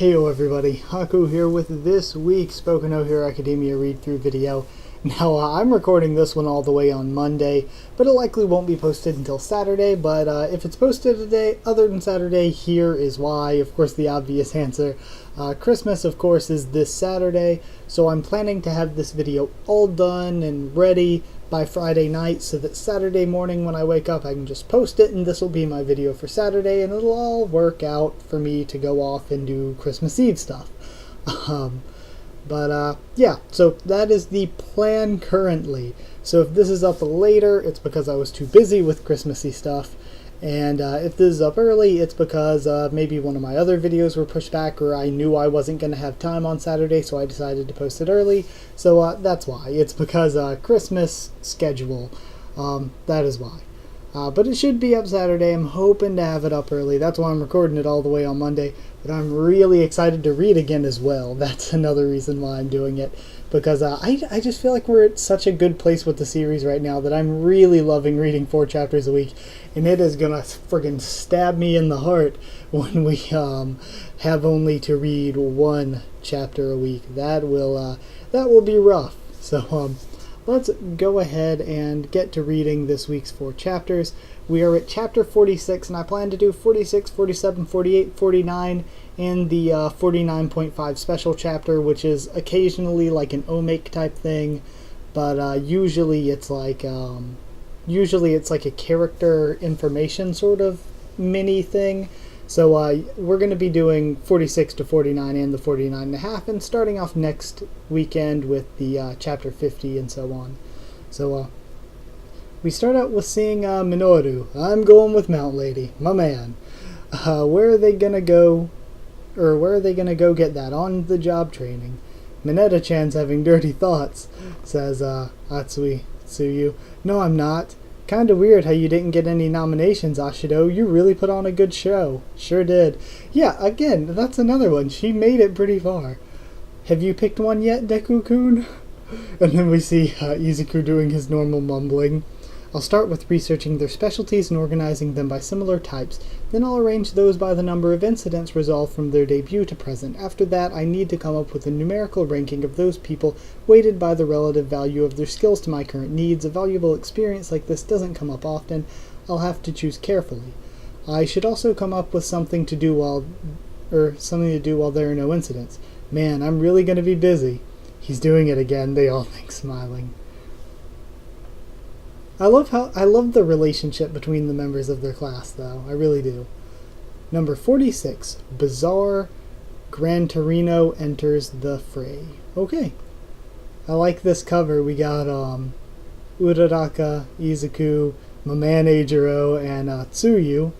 Heyo everybody, Haku here with this week's Boku no Hero Academia read-through video. Now, I'm recording this one all the way on Monday, but it likely won't be posted until Saturday, but if it's posted today, other than Saturday, here is why. Of course, the obvious answer. Christmas, of course, is this Saturday, so I'm planning to have this video all done and ready by Friday night so that Saturday morning when I wake up I can just post it and this will be my video for Saturday and it'll all work out for me to go off and do Christmas Eve stuff. Yeah, so that is the plan currently. So if this is up later, it's because I was too busy with Christmassy stuff. And if this is up early, it's because maybe one of my other videos were pushed back, or I knew I wasn't going to have time on Saturday, so I decided to post it early. So that's why. It's because Christmas schedule. That is why. But it should be up Saturday. I'm hoping to have it up early. That's why I'm recording it all the way on Monday. But I'm really excited to read again as well. That's another reason why I'm doing it. Because I just feel like we're at such a good place with the series right now that I'm really loving reading 4 chapters a week. And it is going to friggin' stab me in the heart when we have only to read 1 chapter a week. That will be rough. So let's go ahead and get to reading this week's 4 chapters. We are at chapter 46, and I plan to do 46, 47, 48, 49, and the 49.5 special chapter, which is occasionally like an omake type thing, but usually it's like a character information sort of mini thing. So we're going to be doing 46 to 49 and the 49.5, and starting off next weekend with the chapter 50 and so on. So we start out with seeing Minoru. I'm going with Mount Lady, my man. Where are they going to go, or where are they going to go get that on-the-job training? Mineta-chan's having dirty thoughts, says Atsui Tsuyu. No, I'm not. Kinda weird how you didn't get any nominations, Ashido. You really put on a good show. Sure did. Yeah, again, that's another one. She made it pretty far. Have you picked one yet, Deku-kun? And then we see Izuku doing his normal mumbling. I'll start with researching their specialties and organizing them by similar types. Then I'll arrange those by the number of incidents resolved from their debut to present. After that, I need to come up with a numerical ranking of those people, weighted by the relative value of their skills to my current needs. A valuable experience like this doesn't come up often. I'll have to choose carefully. I should also come up with something to do while there are no incidents. Man, I'm really going to be busy. He's doing it again, they all think, smiling. I love the relationship between the members of their class, though. I really do. Number 46, Bizarre Gran Torino enters the fray. Okay. I like this cover. We got Uraraka, Izuku, my man Eijiro, and Tsuyu.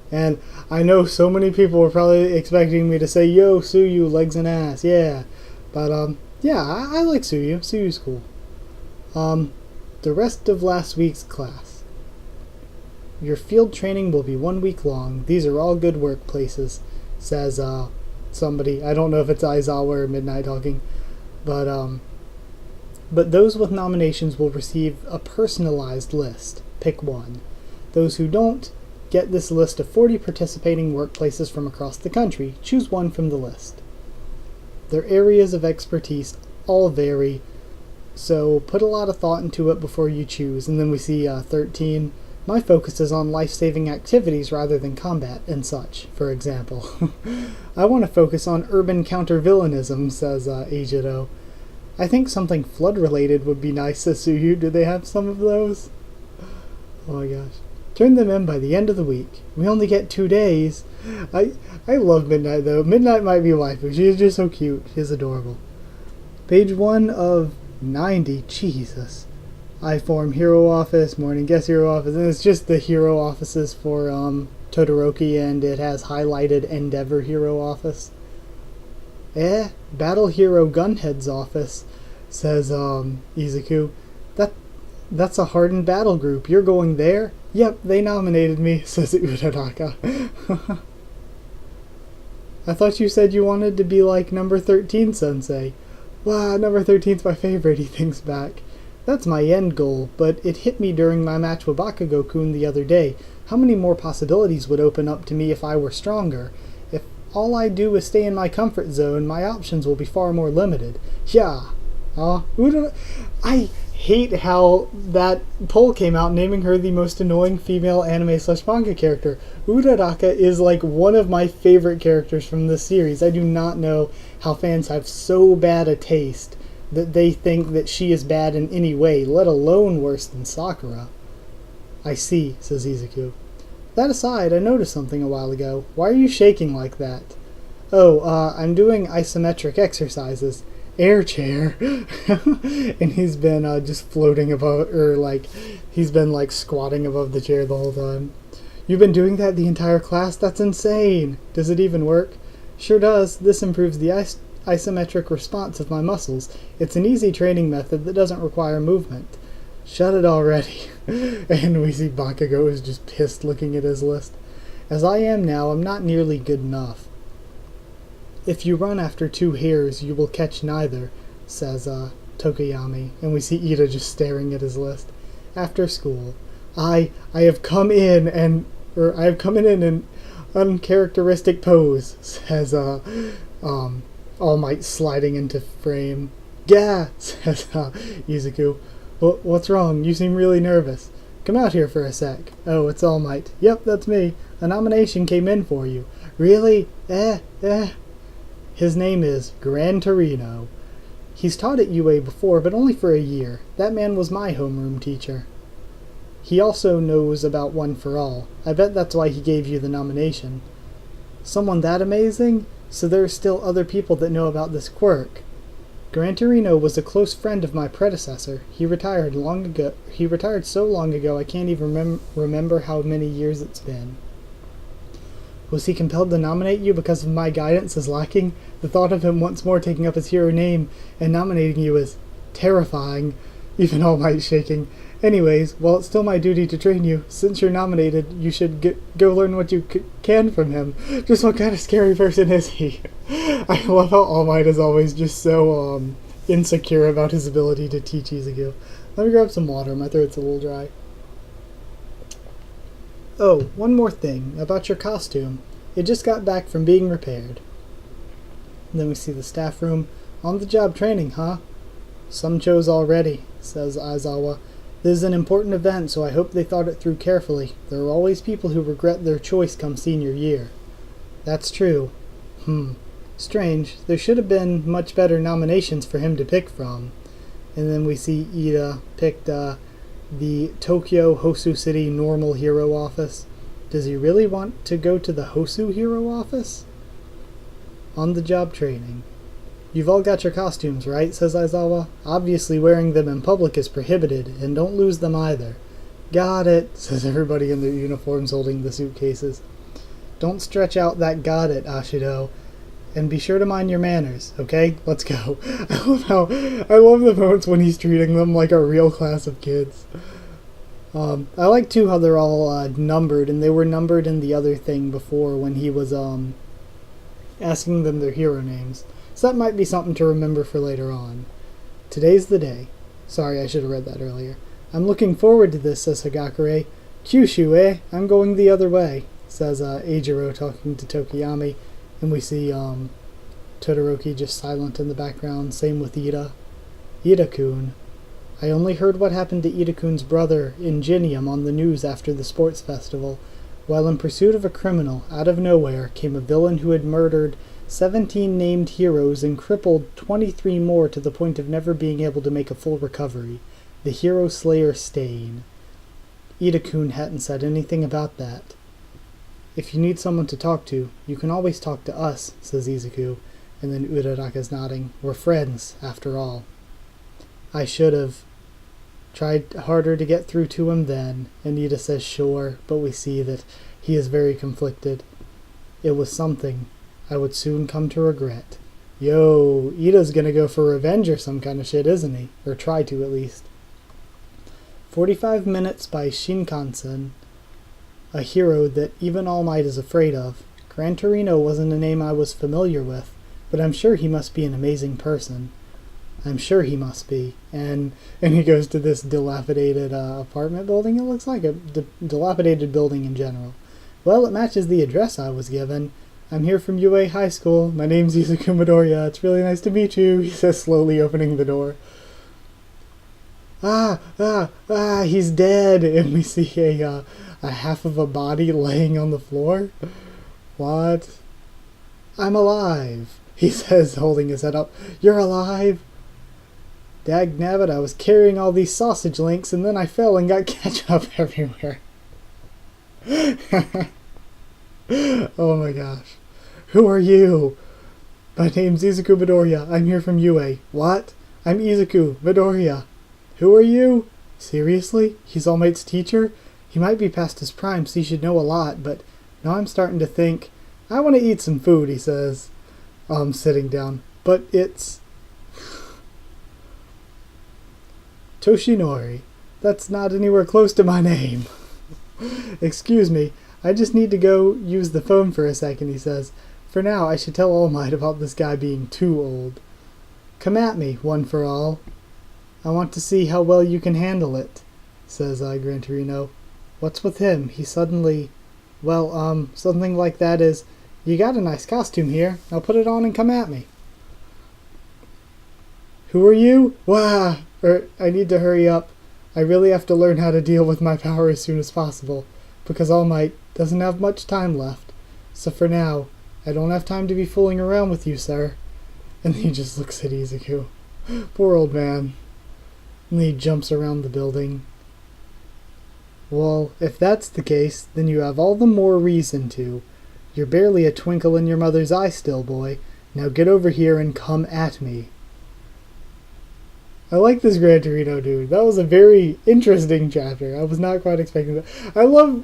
And I know so many people were probably expecting me to say, yo, Tsuyu, legs and ass, yeah. But, yeah, I like Tsuyu. Tsuyu's cool. The rest of last week's class. Your field training will be 1 week long. These are all good workplaces, says somebody. I don't know if it's Aizawa or Midnight talking. But those with nominations will receive a personalized list. Pick one. Those who don't get this list of 40 participating workplaces from across the country. Choose one from the list. Their areas of expertise all vary, so put a lot of thought into it before you choose. And then we see 13. My focus is on life-saving activities rather than combat and such, for example. I want to focus on urban counter-villainism, says Eijiro. I think something flood-related would be nice, says Tsuyu. Do they have some of those? Oh my gosh. Turn them in by the end of the week. We only get 2 days. I love Midnight, though. Midnight might be waifu. She is just so cute. She's adorable. Page 1 of 90, Jesus. I-Form Hero Office, Morning Guest Hero Office, and it's just the Hero Offices for Todoroki, and it has highlighted Endeavor Hero Office. Battle Hero Gunhead's Office, says Izuku. That's a hardened battle group. You're going there? Yep, they nominated me, says Uraraka. I thought you said you wanted to be like number 13, Sensei. Wow, number 13's my favorite, he thinks back. That's my end goal, but it hit me during my match with Bakugo-kun the other day. How many more possibilities would open up to me if I were stronger? If all I do is stay in my comfort zone, my options will be far more limited. Yeah. I hate how that poll came out naming her the most annoying female anime/manga character. Uraraka is like one of my favorite characters from this series. I do not know how fans have so bad a taste that they think that she is bad in any way, let alone worse than Sakura. I see, says Izuku. That aside, I noticed something a while ago. Why are you shaking like that? Oh, I'm doing isometric exercises. Air chair. And he's been just floating above, or like, he's been like squatting above the chair the whole time. You've been doing that the entire class? That's insane. Does it even work? Sure does. This improves the isometric response of my muscles. It's an easy training method that doesn't require movement. Shut it already. And we see Bakugo is just pissed looking at his list. As I am now, I'm not nearly good enough. If you run after 2 hares, you will catch neither, says Tokoyami, and we see Ida just staring at his list. After school, I have come in in an uncharacteristic pose, says All Might sliding into frame. Gah, says Izuku. What's wrong? You seem really nervous. Come out here for a sec. Oh, it's All Might. Yep, that's me. A nomination came in for you. Really? His name is Gran Torino. He's taught at UA before, but only for a year. That man was my homeroom teacher. He also knows about One for All. I bet that's why he gave you the nomination. Someone that amazing? So there are still other people that know about this quirk. Gran Torino was a close friend of my predecessor. He retired so long ago I can't even remember how many years it's been. Was he compelled to nominate you because of my guidance is lacking? The thought of him once more taking up his hero name and nominating you is terrifying. Even All Might shaking. Anyways, while it's still my duty to train you, since you're nominated, you should go learn what you can from him. Just what kind of scary person is he? I love how All Might is always just so insecure about his ability to teach Izuku. Let me grab some water. My throat's a little dry. Oh, one more thing about your costume. It just got back from being repaired. And then we see the staff room. On the job training, huh? Some chose already, says Aizawa. This is an important event, so I hope they thought it through carefully. There are always people who regret their choice come senior year. That's true. Strange. There should have been much better nominations for him to pick from. And then we see Ida picked the Tokyo Hosu City Normal Hero Office. Does he really want to go to the Hosu Hero Office? On the job training. You've all got your costumes, right? Says Aizawa. Obviously wearing them in public is prohibited, and don't lose them either. Got it, says everybody in their uniforms holding the suitcases. Don't stretch out that got it, Ashido. And be sure to mind your manners, okay? Let's go. I love the moments when he's treating them like a real class of kids. I like too how they're all numbered, and they were numbered in the other thing before when he was asking them their hero names. So that might be something to remember for later on. Today's the day. Sorry, I should have read that earlier. I'm looking forward to this, says Hagakure. Kyushu, eh? I'm going the other way, says Eijiro talking to Tokoyami. And we see Todoroki just silent in the background. Same with Ida. Ida-kun. I only heard what happened to Ida-kun's brother, Ingenium, on the news after the sports festival. While in pursuit of a criminal, out of nowhere came a villain who had murdered 17 named heroes and crippled 23 more to the point of never being able to make a full recovery. The Hero Slayer Stain. Ida-kun hadn't said anything about that. If you need someone to talk to, you can always talk to us, says Izuku, and then Uraraka's nodding. We're friends, after all. I should have tried harder to get through to him then, and Ida says sure, but we see that he is very conflicted. It was something I would soon come to regret. Yo, Ida's gonna go for revenge or some kind of shit, isn't he? Or try to, at least. 45 minutes by Shinkansen. A hero that even All Might is afraid of. Gran Torino wasn't a name I was familiar with, but I'm sure he must be an amazing person. I'm sure he must be. And he goes to this dilapidated apartment building. It looks like a dilapidated building in general. Well, it matches the address I was given. I'm here from UA High School. My name's Izuku Midoriya. It's really nice to meet you, he says, slowly opening the door. He's dead! And we see a half of a body laying on the floor. What? I'm alive, he says, holding his head up. You're alive? Dagnabbit, I was carrying all these sausage links and then I fell and got ketchup everywhere. Oh my gosh. Who are you? My name's Izuku Midoriya. I'm here from UA. What? I'm Izuku Midoriya. Who are you? Seriously? He's All Might's teacher? He might be past his prime, so he should know a lot, but now I'm starting to think, I want to eat some food, he says. Sitting down. But it's... Toshinori. That's not anywhere close to my name. Excuse me, I just need to go use the phone for a second, he says. For now, I should tell All Might about this guy being too old. Come at me, one for all. I want to see how well you can handle it, says Gran Torino. What's with him? He suddenly... Well, something like that is, you got a nice costume here. Now put it on and come at me. Who are you? Wah! I need to hurry up. I really have to learn how to deal with my power as soon as possible, because All Might doesn't have much time left. So for now, I don't have time to be fooling around with you, sir. And he just looks at Izuku. Poor old man. And he jumps around the building. Well, if that's the case, then you have all the more reason to. You're barely a twinkle in your mother's eye still, boy. Now get over here and come at me. I like this Gran Torino dude. That was a very interesting chapter. I was not quite expecting that. I love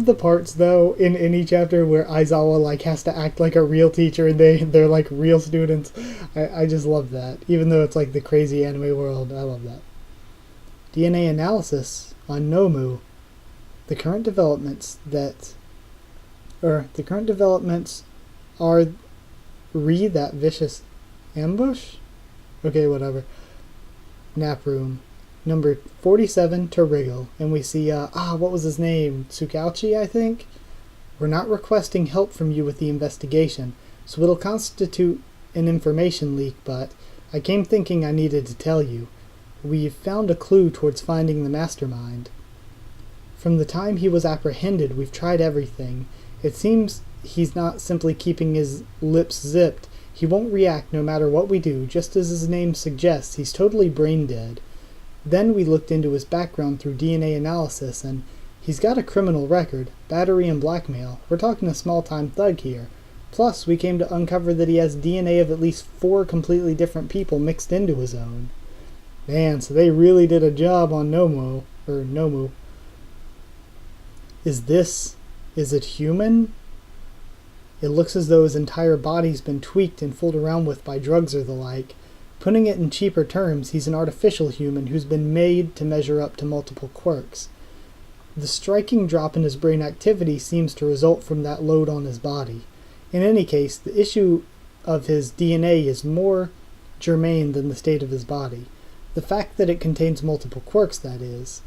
the parts though in any chapter where Aizawa has to act like a real teacher and they're like real students. I just love that. Even though it's like the crazy anime world, I love that. DNA analysis on Nomu. The current developments are that vicious ambush? Okay, whatever. Nap room. Number 47 to wriggle. And we see, what was his name? Tsukauchi, I think? We're not requesting help from you with the investigation, so it'll constitute an information leak, but I came thinking I needed to tell you. We've found a clue towards finding the mastermind. From the time he was apprehended, we've tried everything. It seems he's not simply keeping his lips zipped. He won't react no matter what we do, just as his name suggests. He's totally brain dead. Then we looked into his background through DNA analysis, and he's got a criminal record, battery and blackmail. We're talking a small-time thug here. Plus, we came to uncover that he has DNA of at least 4 completely different people mixed into his own. Man, so they really did a job on Nomu. Is it human? It looks as though his entire body's been tweaked and fooled around with by drugs or the like. Putting it in cheaper terms, he's an artificial human who's been made to measure up to multiple quirks. The striking drop in his brain activity seems to result from that load on his body. In any case, the issue of his DNA is more germane than the state of his body. The fact that it contains multiple quirks, that is.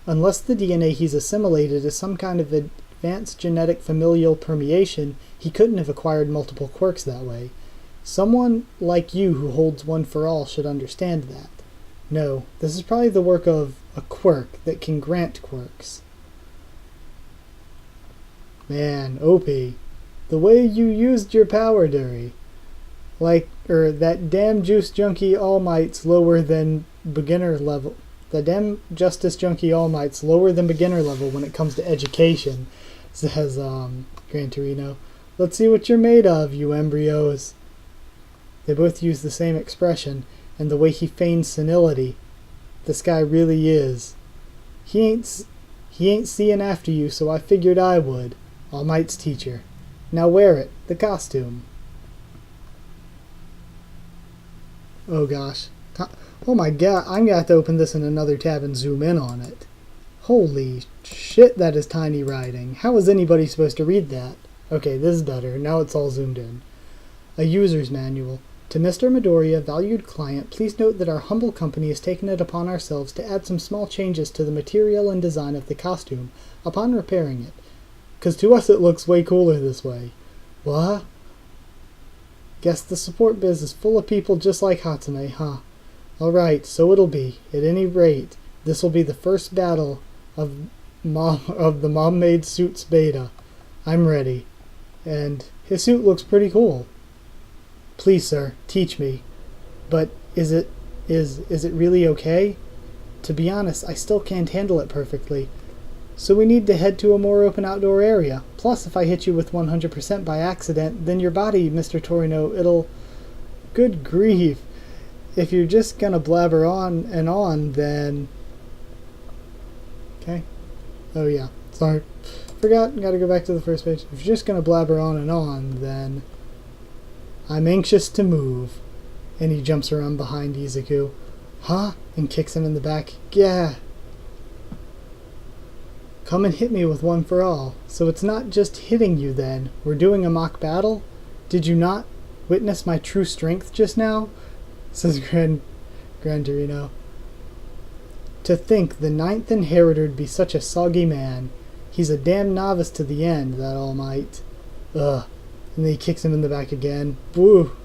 Unless the DNA he's assimilated is some kind of advanced genetic familial permeation, he couldn't have acquired multiple quirks that way. Someone like you who holds one for all should understand that. No, this is probably the work of a quirk that can grant quirks. Man, OP. The way you used your power, Dury. That damn juice junkie All Might's lower than beginner level. The damn Justice Junkie All Might's lower than beginner level when it comes to education, says Gran Torino. Let's see what you're made of, you embryos. They both use the same expression, and the way he feigns senility. This guy really is. He ain't seeing after you, so I figured I would. All Might's teacher. Now wear it, the costume. Oh gosh. Oh my god, I'm gonna have to open this in another tab and zoom in on it. Holy shit, that is tiny writing. How is anybody supposed to read that? Okay, this is better. Now it's all zoomed in. A user's manual. To Mr. Midoriya, valued client, please note that our humble company has taken it upon ourselves to add some small changes to the material and design of the costume upon repairing it. Because to us it looks way cooler this way. What? Guess the support biz is full of people just like Hatsume, huh? Alright, so it'll be. At any rate, this will be the first battle of the Mom-Made Suits beta. I'm ready. And his suit looks pretty cool. Please, sir, teach me. But is it really okay? To be honest, I still can't handle it perfectly. So we need to head to a more open outdoor area. Plus, if I hit you with 100% by accident, then your body, Mr. Torino, it'll... Good grief. If you're just gonna blabber on and on, then... Okay. Oh yeah, sorry. Forgot, gotta go back to the first page. If you're just gonna blabber on and on, then... I'm anxious to move. And he jumps around behind Izuku. Huh? And kicks him in the back. Yeah. Come and hit me with one for all. So it's not just hitting you then. We're doing a mock battle? Did you not witness my true strength just now? Says Gran Torino. To think the 9th Inheritor'd be such a soggy man. He's a damn novice to the end, that All Might. Ugh. And then he kicks him in the back again. Woo!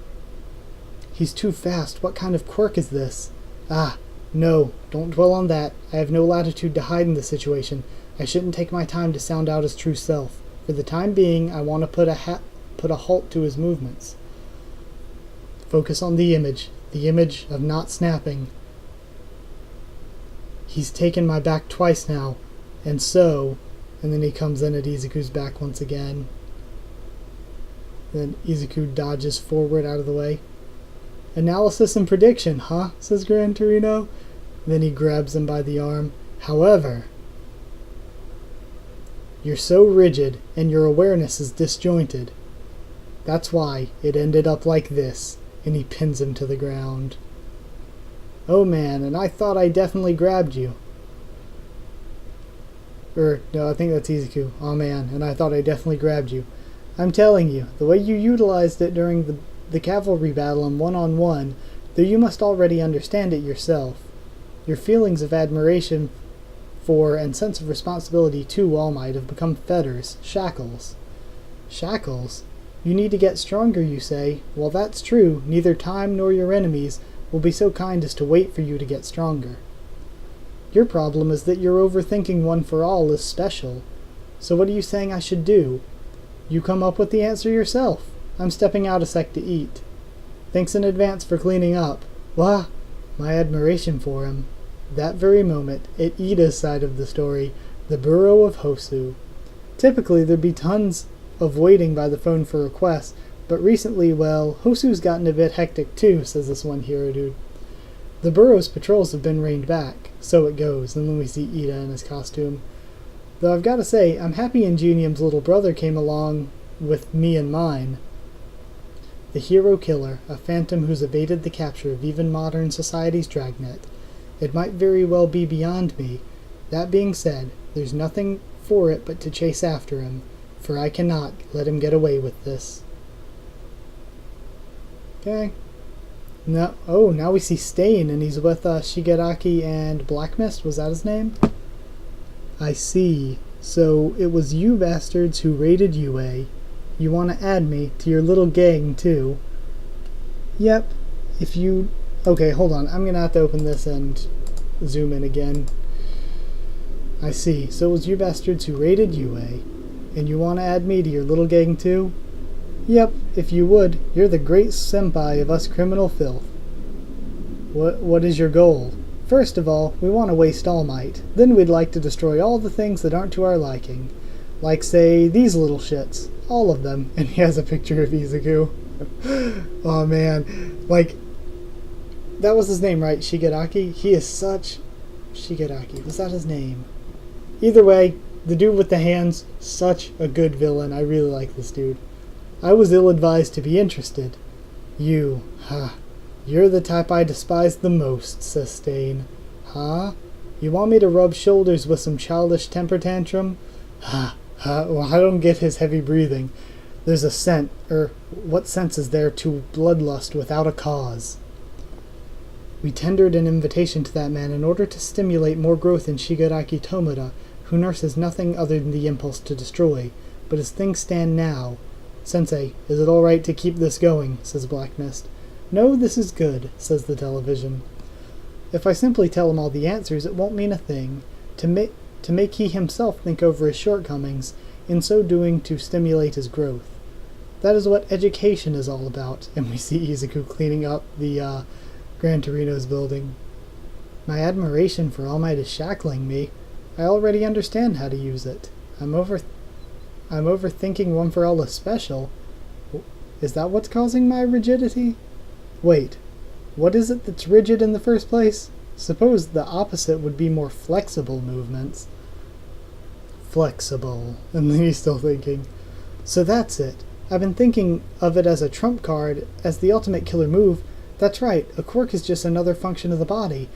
He's too fast. What kind of quirk is this? Ah, no. Don't dwell on that. I have no latitude to hide in this situation. I shouldn't take my time to sound out his true self. For the time being, I want to put a halt to his movements. Focus on the image of not snapping. He's taken my back twice now, and so... And then he comes in at Izuku's back once again. Then Izuku dodges forward out of the way. Analysis and prediction, huh? Says Gran Torino. Then he grabs him by the arm. However... You're so rigid, and your awareness is disjointed. That's why it ended up like this, and he pins him to the ground. Oh man, and I thought I definitely grabbed you. No, I think that's Izuku. Oh man, and I thought I definitely grabbed you. I'm telling you, the way you utilized it during the cavalry battle in one-on-one, though you must already understand it yourself. Your feelings of admiration for and sense of responsibility to All Might have become fetters, shackles. Shackles? You need to get stronger, you say. Well, that's true. Neither time nor your enemies will be so kind as to wait for you to get stronger. Your problem is that you're overthinking one for all is special. So what are you saying I should do? You come up with the answer yourself. I'm stepping out a sec to eat. Thanks in advance for cleaning up. Wah! My admiration for him. That very moment, at Ida's side of the story, the Bureau of Hosu. Typically, there'd be tons of waiting by the phone for requests, but recently, well, Hosu's gotten a bit hectic too, says this one hero dude. The Bureau's patrols have been reined back, so it goes, and then we see Ida in his costume. Though I've got to say, I'm happy Ingenium's little brother came along with me and mine. The hero killer, a phantom who's evaded the capture of even modern society's dragnet. It might very well be beyond me. That being said, there's nothing for it but to chase after him, for I cannot let him get away with this. Okay. No, oh, now we see Stain, and he's with Shigaraki and Black Mist. Was that his name? I see. So it was you bastards who raided UA. You want to add me to your little gang, too. Yep. If you... Okay, hold on. I'm going to have to open this and zoom in again. I see. So it was you bastards who raided UA. And you want to add me to your little gang, too? Yep, if you would. You're the great senpai of us criminal filth. What is your goal? First of all, we want to waste All Might. Then we'd like to destroy all the things that aren't to our liking. Like, say, these little shits. All of them. And he has a picture of Izuku. Oh, man. Like, that was his name, right? Shigaraki? He is such... Shigaraki. Was that his name? Either way, the dude with the hands, such a good villain. I really like this dude. I was ill-advised to be interested. You, you're the type I despise the most, says Stain. Huh? You want me to rub shoulders with some childish temper tantrum? Well, I don't get his heavy breathing. There's a scent, what sense is there to bloodlust without a cause? We tendered an invitation to that man in order to stimulate more growth in Shigaraki Tomoda, who nurses nothing other than the impulse to destroy. but as things stand now... Sensei, is it alright to keep this going? Says Black Mist. No, this is good, says the television. If I simply tell him all the answers, it won't mean a thing. To make he himself think over his shortcomings, in so doing to stimulate his growth. That is what education is all about, and we see Izuku cleaning up the Gran Torino's building. My admiration for All Might is shackling me. I already understand how to use it. I'm overthinking One for All is special. Is that what's causing my rigidity? Wait, what is it that's rigid in the first place? Suppose the opposite would be more flexible movements. Flexible. And then he's still thinking. So that's it. I've been thinking of it as a trump card, as the ultimate killer move. That's right, a quirk is just another function of the body.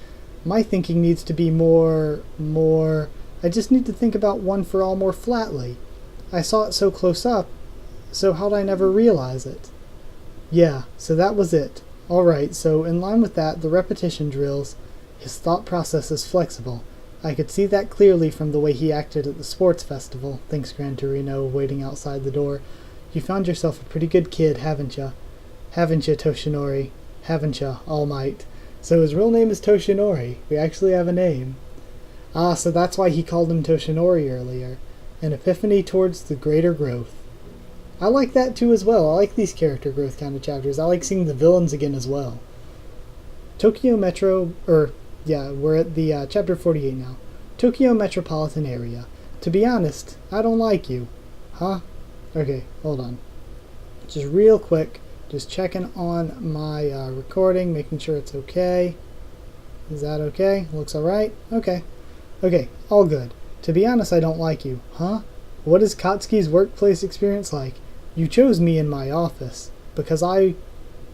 My thinking needs to be more... I just need to think about One for All more flatly. I saw it so close up, so how'd I never realize it? Yeah, so that was it. Alright, so in line with that, the repetition drills, his thought process is flexible. I could see that clearly from the way he acted at the sports festival, thinks Gran Torino, waiting outside the door. You found yourself a pretty good kid, haven't ya? Haven't ya, Toshinori? Haven't ya, All Might? So his real name is Toshinori. We actually have a name. Ah, so that's why he called him Toshinori earlier. An epiphany towards the greater growth. I like that too as well. I like these character growth kind of chapters. I like seeing the villains again as well. Tokyo Metro, we're at the chapter 48 now. Tokyo Metropolitan Area. To be honest, I don't like you. Huh? Okay, hold on. Just real quick, just checking on my recording, making sure it's okay. Is that okay? Looks alright? Okay. Okay, all good. To be honest, I don't like you. Huh? What is Katsuki's workplace experience like? You chose me in my office. Because I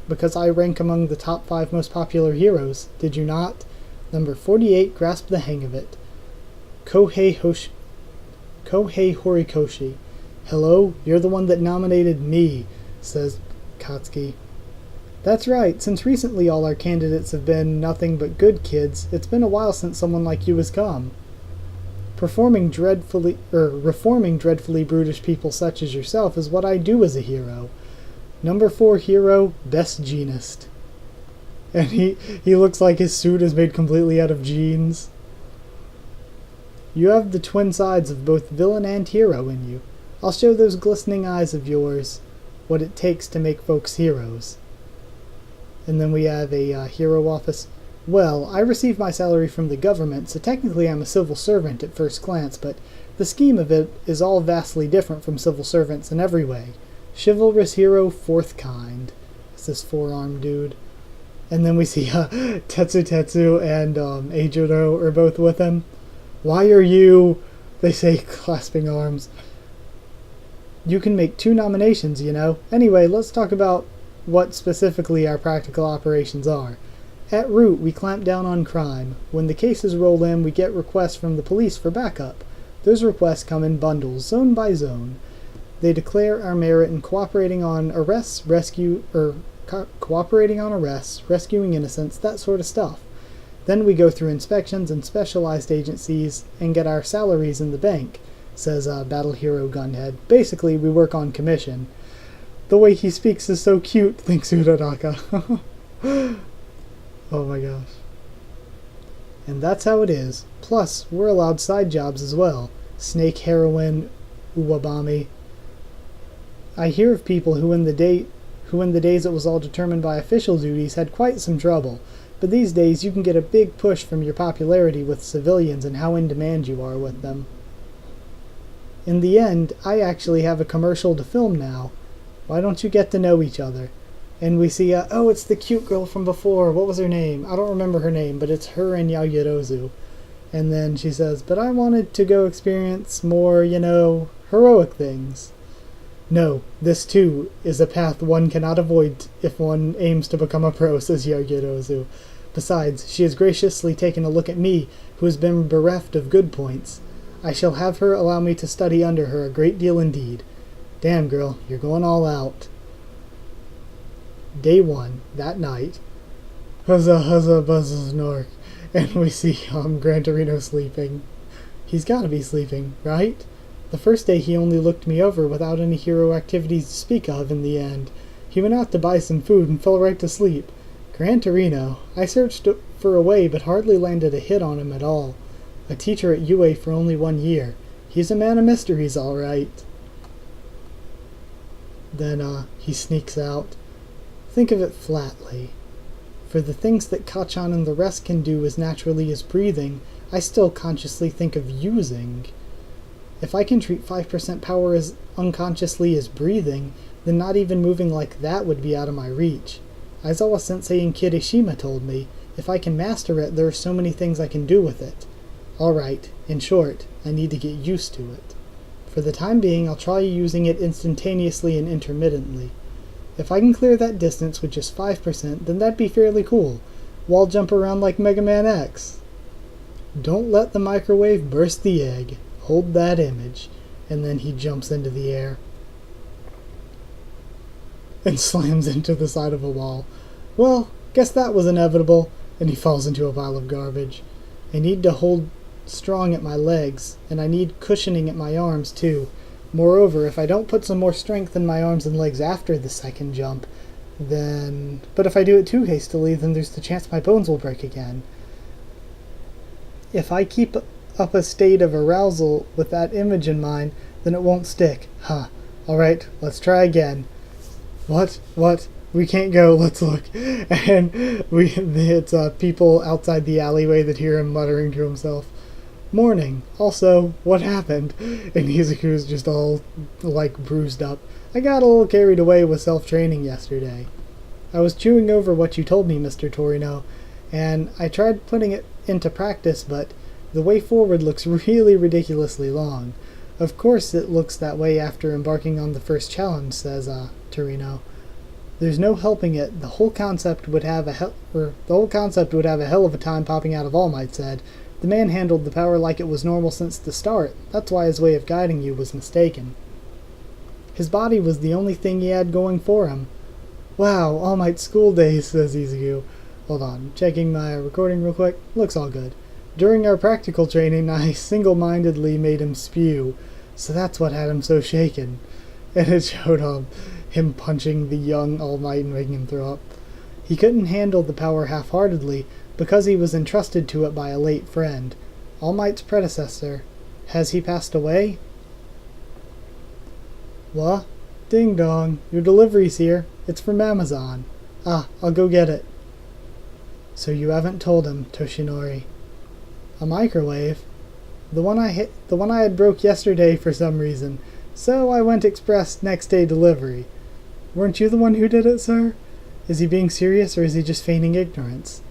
rank among the top 5 most popular heroes, did you not? Number 48 grasped the hang of it. Kohei Horikoshi. Hello, you're the one that nominated me, says Katsuki. That's right, since recently all our candidates have been nothing but good kids, it's been a while since someone like you has come. Reforming dreadfully brutish people such as yourself is what I do as a hero. Number 4 hero, best jeanist. And he looks like his suit is made completely out of jeans. You have the twin sides of both villain and hero in you. I'll show those glistening eyes of yours what it takes to make folks heroes. And then we have a hero office. Well, I receive my salary from the government, so technically I'm a civil servant at first glance, but the scheme of it is all vastly different from civil servants in every way. Chivalrous hero, 4th kind. It's this 4-armed dude. And then we see Tetsu and Eijiro are both with him. Why are you... They say, clasping arms. You can make 2 nominations, you know. Anyway, let's talk about what specifically our practical operations are. At root, we clamp down on crime. When the cases roll in, we get requests from the police for backup. Those requests come in bundles, zone by zone. They declare our merit in cooperating on arrests, rescuing innocents, that sort of stuff. Then we go through inspections and specialized agencies and get our salaries in the bank, says Battle Hero Gunhead. Basically, we work on commission. The way he speaks is so cute, thinks Uraraka. Oh my gosh. And that's how it is. Plus, we're allowed side jobs as well. Snake heroine, uwabami. I hear of people who in the days it was all determined by official duties had quite some trouble. But these days you can get a big push from your popularity with civilians and how in demand you are with them. In the end, I actually have a commercial to film now. Why don't you get to know each other? And we see, oh, it's the cute girl from before. What was her name? I don't remember her name, but it's her and Yaoyorozu. And then she says, but I wanted to go experience more, heroic things. No, this too is a path one cannot avoid if one aims to become a pro, says Yaoyorozu. Besides, she has graciously taken a look at me, who has been bereft of good points. I shall have her allow me to study under her a great deal indeed. Damn, girl, you're going all out. Day 1, that night. Huzza buzza snork. And we see Gran Torino sleeping. He's gotta be sleeping, right? The first day he only looked me over without any hero activities to speak of in the end. He went out to buy some food and fell right to sleep. Gran Torino. I searched for a way but hardly landed a hit on him at all. A teacher at UA for only 1 year. He's a man of mysteries, all right. Then, he sneaks out. Think of it flatly. For the things that Kachan and the rest can do as naturally as breathing, I still consciously think of using. If I can treat 5% power as unconsciously as breathing, then not even moving like that would be out of my reach. Aizawa-sensei in Kirishima told me, if I can master it, there are so many things I can do with it. Alright, in short, I need to get used to it. For the time being, I'll try using it instantaneously and intermittently. If I can clear that distance with just 5%, then that'd be fairly cool. Wall jump around like Mega Man X. Don't let the microwave burst the egg. Hold that image. And then he jumps into the air and slams into the side of a wall. Well, guess that was inevitable. And he falls into a pile of garbage. I need to hold strong at my legs, and I need cushioning at my arms too. Moreover, if I don't put some more strength in my arms and legs after the second jump, then... But if I do it too hastily, then there's the chance my bones will break again. If I keep up a state of arousal with that image in mind, then it won't stick. Huh. Alright, let's try again. What? We can't go, let's look. And it's people outside the alleyway that hear him muttering to himself. Morning. Also, what happened? And Izuku's just all, bruised up. I got a little carried away with self-training yesterday. I was chewing over what you told me, Mr. Torino, and I tried putting it into practice, but the way forward looks really ridiculously long. Of course it looks that way after embarking on the first challenge, says, Torino. There's no helping it. The whole concept would have a hell of a time popping out of All Might said. The man handled the power like it was normal since the start. That's why his way of guiding you was mistaken. His body was the only thing he had going for him. Wow, All Might school days, says Izuku. Hold on, checking my recording real quick. Looks all good. During our practical training, I single-mindedly made him spew, so that's what had him so shaken. And it showed him punching the young All Might and making him throw up. He couldn't handle the power half-heartedly, because he was entrusted to it by a late friend. All Might's predecessor. Has he passed away? What? Ding dong, your delivery's here. It's from Amazon. Ah, I'll go get it. So you haven't told him, Toshinori. A microwave? The one I had broke yesterday for some reason, so I went express next day delivery. Weren't you the one who did it, sir? Is he being serious or is he just feigning ignorance?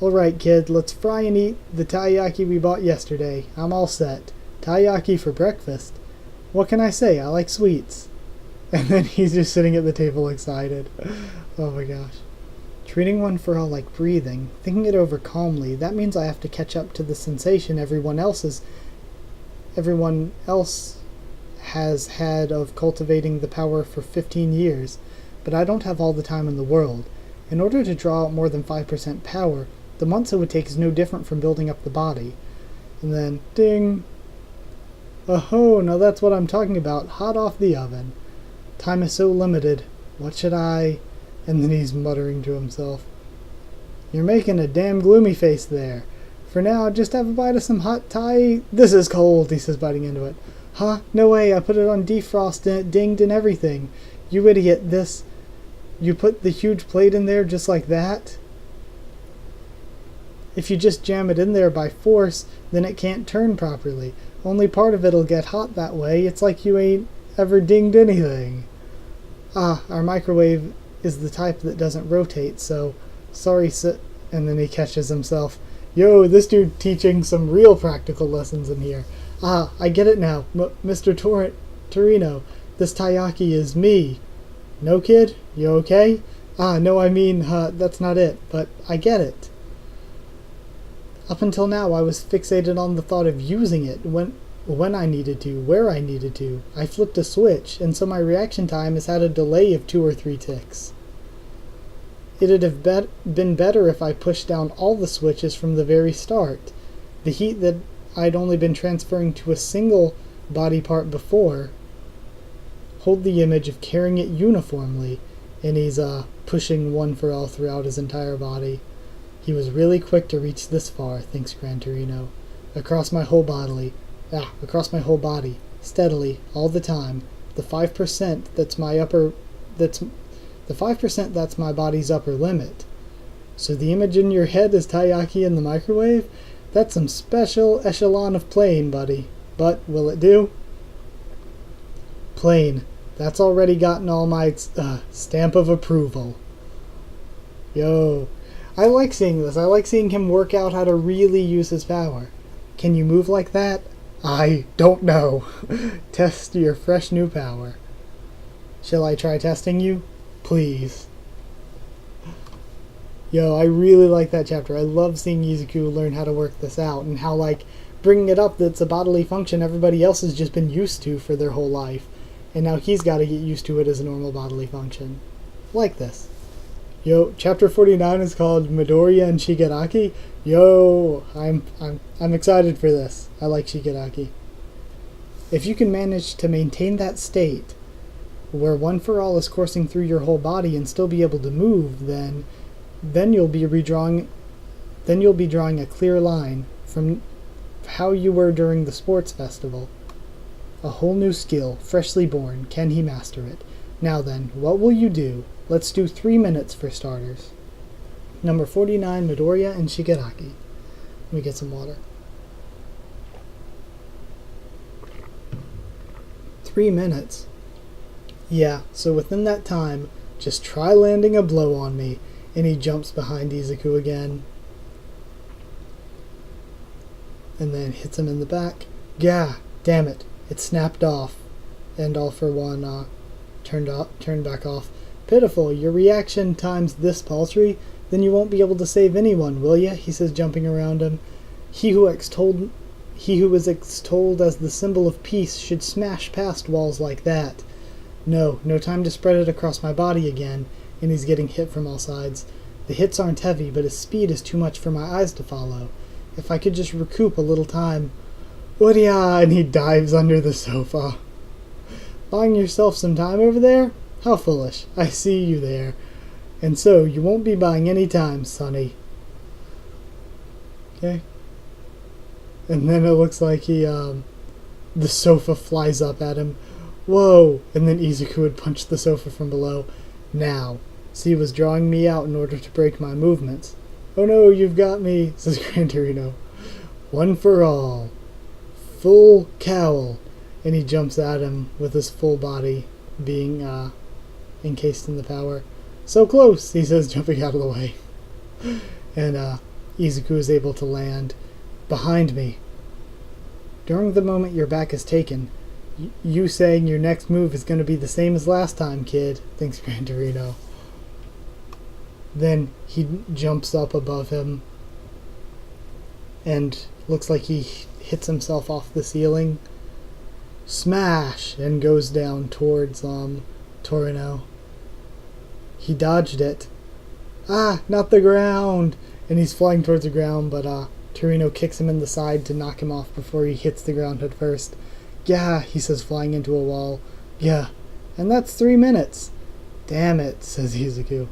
Alright, kid, let's fry and eat the taiyaki we bought yesterday. I'm all set. Taiyaki for breakfast? What can I say? I like sweets. And then he's just sitting at the table excited. Oh my gosh. Treating one for all like breathing, thinking it over calmly, that means I have to catch up to the sensation everyone else has had of cultivating the power for 15 years. But I don't have all the time in the world. In order to draw out more than 5% power, the months it would take is no different from building up the body. And then, ding! Oh, now that's what I'm talking about, hot off the oven. Time is so limited. What should I... And then he's muttering to himself. You're making a damn gloomy face there. For now, just have a bite of some hot Thai... This is cold, he says, biting into it. Huh? No way, I put it on defrost and it dinged and everything. You idiot, this... You put the huge plate in there just like that? If you just jam it in there by force, then it can't turn properly. Only part of it'll get hot that way. It's like you ain't ever dinged anything. Ah, our microwave is the type that doesn't rotate, so... Sorry, and then he catches himself. Yo, this dude teaching some real practical lessons in here. Ah, I get it now. Mr. Torino, this taiyaki is me. No, kid? You okay? Ah, no, I mean, that's not it, but I get it. Up until now, I was fixated on the thought of using it when I needed to, where I needed to. I flipped a switch, and so my reaction time has had a delay of 2 or 3 ticks. It'd have been better if I pushed down all the switches from the very start. The heat that I'd only been transferring to a single body part before, hold the image of carrying it uniformly, and he's pushing one for all throughout his entire body. He was really quick to reach this far, thinks Gran Torino. Across my whole body, steadily, all the time. The 5% that's my body's upper limit. So the image in your head is Taiyaki in the microwave? That's some special echelon of playing, buddy. But will it do? Plain. That's already gotten all my stamp of approval. Yo. I like seeing this. I like seeing him work out how to really use his power. Can you move like that? I don't know. Test your fresh new power. Shall I try testing you? Please. Yo, I really like that chapter. I love seeing Izuku learn how to work this out, and how, like, bringing it up that's a bodily function everybody else has just been used to for their whole life, and now he's got to get used to it as a normal bodily function. Like this. Yo, chapter 49 is called Midoriya and Shigaraki. Yo, I'm excited for this. I like Shigaraki. If you can manage to maintain that state, where One for All is coursing through your whole body and still be able to move, then you'll be drawing a clear line from how you were during the sports festival. A whole new skill, freshly born. Can he master it? Now then, what will you do? Let's do 3 minutes for starters. Number 49, Midoriya and Shigaraki. Let me get some water. 3 minutes. Yeah, so within that time, just try landing a blow on me. And he jumps behind Izuku again. And then hits him in the back. Gah! Damn it. It snapped off. And All for One turned back off. Pitiful. Your reaction time's this paltry? Then you won't be able to save anyone, will ya? He says, jumping around him. He who is extolled as the symbol of peace should smash past walls like that. No time to spread it across my body again. And he's getting hit from all sides. The hits aren't heavy, but his speed is too much for my eyes to follow. If I could just recoup a little time. Oria! And he dives under the sofa. Buying yourself some time over there? How foolish. I see you there. And so, you won't be buying any time, sonny. Okay. And then it looks like the sofa flies up at him. Whoa! And then Izuku had punched the sofa from below. Now, C was drawing me out in order to break my movements. Oh no, you've got me, says Gran Torino. One for all. Full cowl. And he jumps at him with his full body being encased in the power. So close, he says, jumping out of the way. And Izuku is able to land behind me. During the moment your back is taken, you saying your next move is going to be the same as last time, kid, thinks Gran Torino. Then he jumps up above him and looks like he hits himself off the ceiling. Smash! And goes down towards Torino. He dodged it. Ah, not the ground! And he's flying towards the ground, but Torino kicks him in the side to knock him off before he hits the ground head first. Yeah, he says, flying into a wall. Yeah, and that's 3 minutes. Damn it, says Izuku.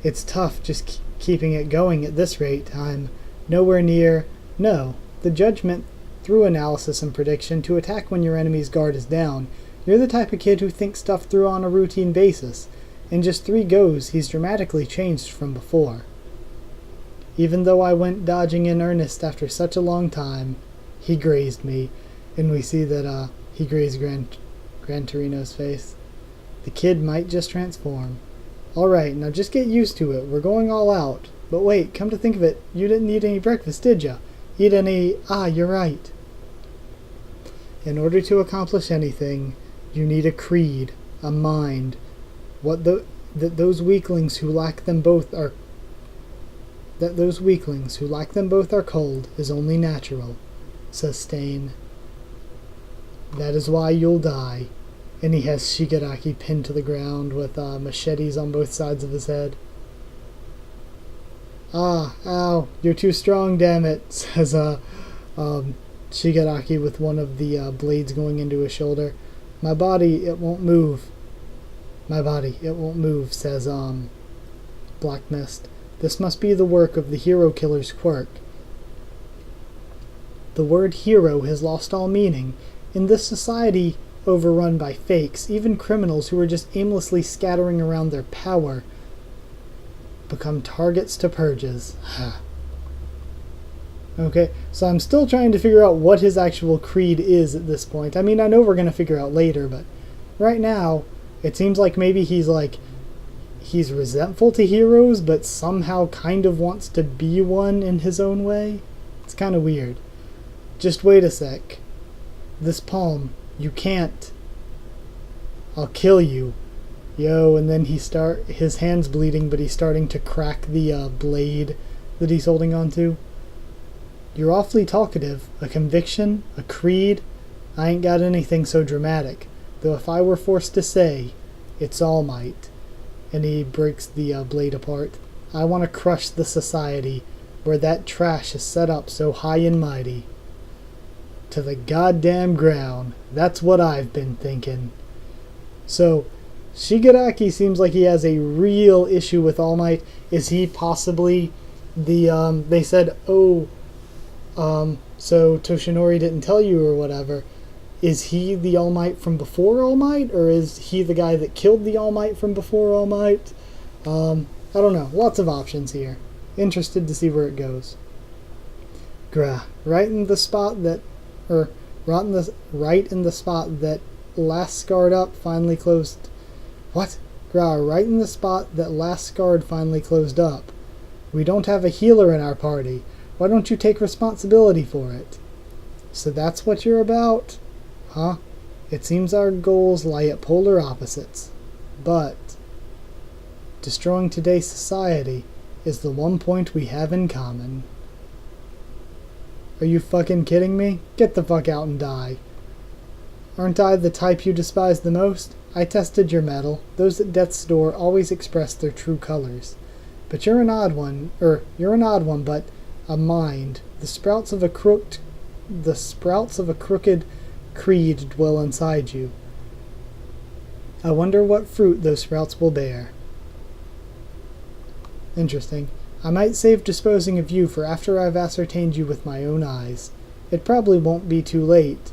It's tough just keeping it going at this rate. I'm nowhere near... No, the judgment through analysis and prediction to attack when your enemy's guard is down. You're the type of kid who thinks stuff through on a routine basis. In just 3 goes, he's dramatically changed from before. Even though I went dodging in earnest after such a long time, he grazed me. And we see that he grazed Gran Torino's face. The kid might just transform. Alright, now just get used to it. We're going all out. But wait, come to think of it, you didn't eat any breakfast, did ya? Eat any... Ah, you're right. In order to accomplish anything, you need a creed, a mind. That those weaklings who lack them both are cold is only natural, says Stain. That is why you'll die. And he has Shigaraki pinned to the ground with machetes on both sides of his head. Ah, ow, you're too strong, damn it, says Shigaraki with one of the blades going into his shoulder. My body, it won't move. My body, it won't move, says, Black Mist. This must be the work of the hero killer's quirk. The word hero has lost all meaning. In this society overrun by fakes, even criminals who are just aimlessly scattering around their power become targets to purges. Okay, so I'm still trying to figure out what his actual creed is at this point. I mean, I know we're going to figure out later, but right now, it seems like maybe he's resentful to heroes, but somehow kind of wants to be one in his own way. It's kind of weird. Just wait a sec. This palm, you can't. I'll kill you. Yo, and then his hand's bleeding, but he's starting to crack the blade that he's holding onto. You're awfully talkative. A conviction? A creed? I ain't got anything so dramatic. Though if I were forced to say, it's All Might. And he breaks the blade apart. I want to crush the society where that trash is set up so high and mighty. To the goddamn ground. That's what I've been thinking. So, Shigaraki seems like he has a real issue with All Might. Is he possibly they said, so Toshinori didn't tell you or whatever. Is he the All Might from before All Might? Or is he the guy that killed the All Might from before All Might? I don't know. Lots of options here. Interested to see where it goes. Right in the spot that last scarred up finally closed. What? Right in the spot that last scarred finally closed up. We don't have a healer in our party. Why don't you take responsibility for it? So that's what you're about? Huh? It seems our goals lie at polar opposites. But destroying today's society is the one point we have in common. Are you fucking kidding me? Get the fuck out and die. Aren't I the type you despise the most? I tested your mettle. Those at death's door always express their true colors. But you're an odd one, but a mind. The sprouts of a crooked creed dwell inside you. I wonder what fruit those sprouts will bear. Interesting. I might save disposing of you for after I've ascertained you with my own eyes. It probably won't be too late.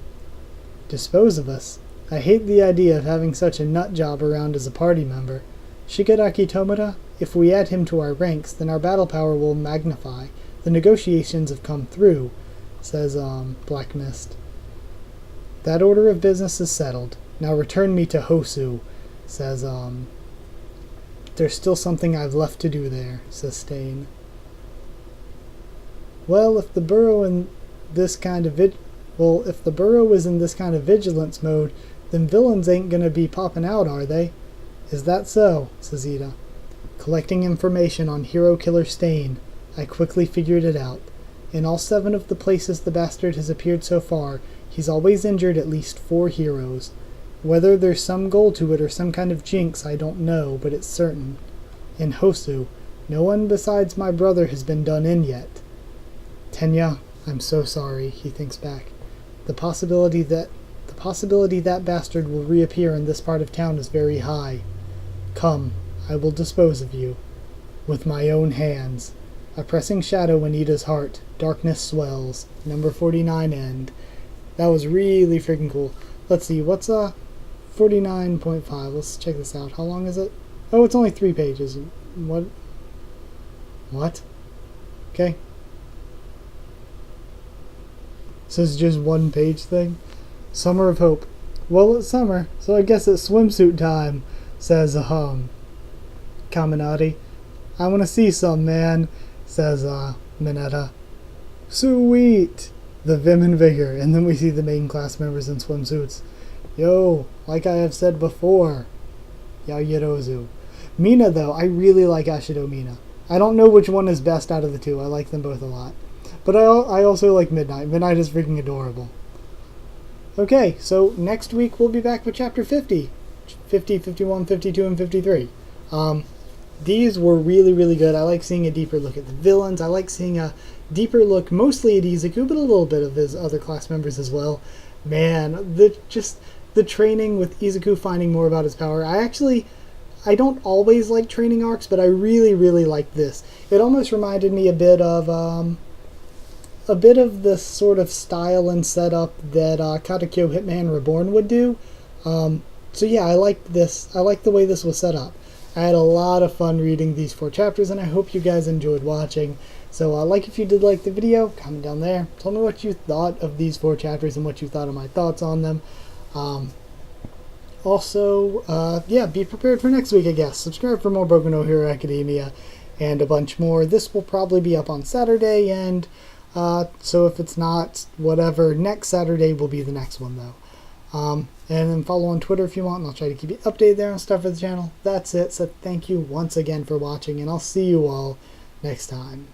Dispose of us? I hate the idea of having such a nut job around as a party member. Shigaraki Tomura, if we add him to our ranks, then our battle power will magnify. The negotiations have come through, says Black Mist. That order of business is settled. Now return me to Hosu, says There's still something I've left to do there, says Stain. Well, if the burrow is in this kind of vigilance mode, then villains ain't gonna be popping out, are they? Is that so? Says Ida. Collecting information on hero killer Stain, I quickly figured it out. In all 7 of the places the bastard has appeared so far, he's always injured at least 4 heroes. Whether there's some goal to it or some kind of jinx, I don't know, but it's certain. In Hosu, no one besides my brother has been done in yet. Tenya, I'm so sorry, he thinks back. The possibility that bastard will reappear in this part of town is very high. Come, I will dispose of you. With my own hands. A pressing shadow in Ida's heart. Darkness swells. Number 49 end. That was really freaking cool. Let's see, what's 49.5? Let's check this out. How long is it? Oh, it's only 3 pages. What? Okay. So it's just 1 page thing? Summer of Hope. Well, it's summer, so I guess it's swimsuit time, says Kaminari. I want to see some, man, says Mineta. Sweet! The vim and vigor, and then we see the main class members in swimsuits. Yo, like I have said before, Yaoyorozu. Mina, though, I really like Ashido Mina. I don't know which one is best out of the 2. I like them both a lot. But I also like Midnight. Midnight is freaking adorable. Okay, so next week we'll be back with Chapter 50. 50, 51, 52, and 53. these were really, really good. I like seeing a deeper look at the villains. I like seeing a deeper look mostly at Izuku, but a little bit of his other class members as well. Man, the training with Izuku finding more about his power. I don't always like training arcs, but I really, really like this. It almost reminded me a bit of the sort of style and setup that Katekyo Hitman Reborn would do. So yeah, I like this. I like the way this was set up. I had a lot of fun reading these 4 chapters, and I hope you guys enjoyed watching. So like if you did like the video, comment down there. Tell me what you thought of these 4 chapters and what you thought of my thoughts on them. Yeah, be prepared for next week, I guess. Subscribe for more Boku no Hero Academia and a bunch more. This will probably be up on Saturday, and so if it's not, whatever, next Saturday will be the next one, though. And then follow on Twitter if you want, and I'll try to keep you updated there on stuff for the channel. That's it, so thank you once again for watching, and I'll see you all next time.